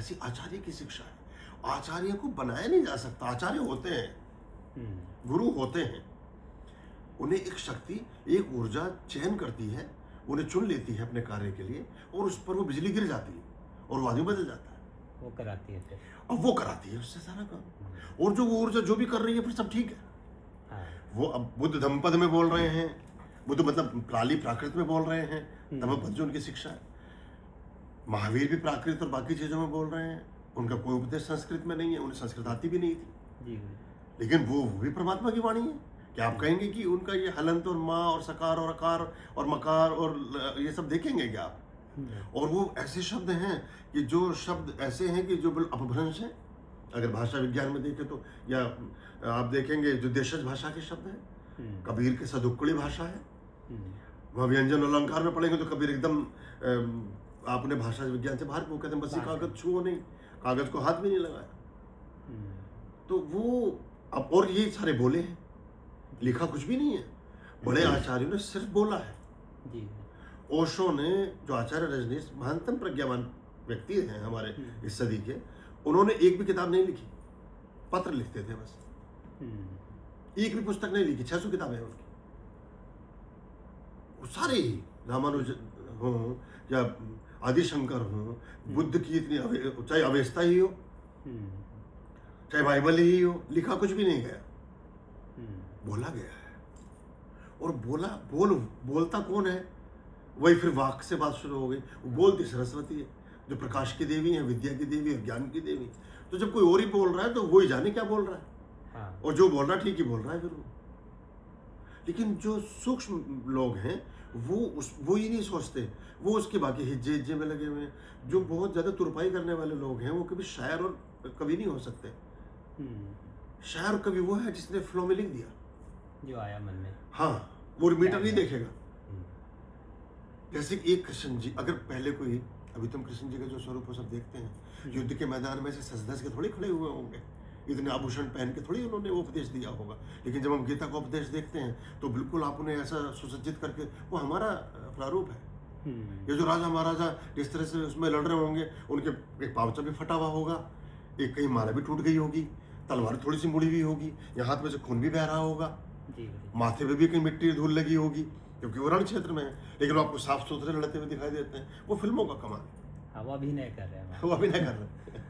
ऐसी आचार्य की शिक्षा है। आचार्य को बनाया नहीं जा सकता। आचार्य होते हैं, गुरु होते हैं, उन्हें एक शक्ति, एक ऊर्जा चयन करती है, उन्हें चुन लेती है अपने कार्य के लिए, और उस पर वो बिजली गिर जाती है और वो आदमी बदल जाता है। वो कराती है फिर। अब वो कराती है उससे सारा काम, और जो वो ऊर्जा जो भी कर रही है फिर सब ठीक है। हाँ। वो अब बुद्ध धम्मपद में बोल रहे हैं, बुद्ध मतलब प्राली प्राकृत में बोल रहे हैं, धम्मपद जो उनकी शिक्षा है। महावीर भी प्राकृत और बाकी चीजों में बोल रहे हैं। उनका कोई उपदेश संस्कृत में नहीं है, उन्हें संस्कृत आती भी नहीं थी जी। लेकिन वो भी परमात्मा की वाणी है। क्या आप कहेंगे कि उनका ये हलंत और माँ और सकार और अकार और मकार और ये सब देखेंगे क्या आप? और वो ऐसे शब्द हैं कि जो शब्द ऐसे हैं कि जो बिल्कुल अपभ्रंश हैं। अगर भाषा विज्ञान में देखें तो, या आप देखेंगे जो देशज भाषा के शब्द हैं, कबीर के सदुक्कड़ी भाषा है। वहाँ व्यंजन अलंकार में पढ़ेंगे तो कबीर एकदम आपने भाषा विज्ञान से बाहर, वो कहते हैं बस कागज छुओ नहीं, कागज को हाथ भी नहीं लगाया। तो वो अब, और ये सारे बोले हैं, लिखा कुछ भी नहीं है। बड़े आचार्यों ने सिर्फ बोला है। जी। ओशो ने, जो आचार्य रजनीश महानतम प्रज्ञावान व्यक्ति हैं हमारे इस सदी के, उन्होंने एक भी किताब नहीं लिखी, पत्र लिखते थे बस। एक भी पुस्तक नहीं लिखी, 600 किताबें हैं उनकी। वो सारे ही, रामानुज हो या आदिशंकर हो, बुद्ध की इतनी चाहे अवेस्ता ही हो, चाहे बाइबल ही हो, लिखा कुछ भी नहीं गया, बोला गया है। और बोलता कौन है? वही फिर वाक से बात शुरू हो गई। बोलती सरस्वती है, जो प्रकाश की देवी है, विद्या की देवी और ज्ञान की देवी। तो जब कोई और ही बोल रहा है तो वो ही जाने क्या बोल रहा है। हाँ। और जो बोल रहा है ठीक ही बोल रहा है फिर वो। लेकिन जो सूक्ष्म लोग हैं वो ही नहीं सोचते, वो उसके बाकी हिज्जे में लगे हुए हैं। जो बहुत ज्यादा तुरपाई करने वाले लोग हैं वो कभी शायर और कवि नहीं हो सकते। शायर और कवि वो है जिसने फ्लो में लिख दिया, जो आया मन में। हाँ, वो मीटर नहीं देखेगा। जैसे एक कृष्ण जी, अगर पहले कोई, अभी तुम कृष्ण जी का जो स्वरूप वो सब देखते हैं, युद्ध के मैदान में से सज-धज के थोड़ी खड़े हुए होंगे, इतने आभूषण पहन के थोड़ी उन्होंने वो उपदेश दिया होगा। लेकिन जब हम गीता का उपदेश देखते हैं तो बिल्कुल आप उन्हें ऐसा सुसज्जित करके, वो हमारा प्रारूप है। ये जो राजा महाराजा जिस तरह से उसमें लड़ रहे होंगे, उनके एक पावचा भी फटा हुआ होगा, एक कहीं माला भी टूट गई होगी, तलवार थोड़ी सी मुड़ी हुई होगी, या हाथ में से खून भी बह रहा होगा, माथे पे भी कहीं मिट्टी धूल लगी होगी, क्योंकि वो रण क्षेत्र में है। लेकिन वो आपको साफ सुथरे लड़ते हुए दिखाई देते हैं। वो फिल्मों का कमाल है। वो अभिनय कर रहे हैं। वो अभिनय कर रहे हैं।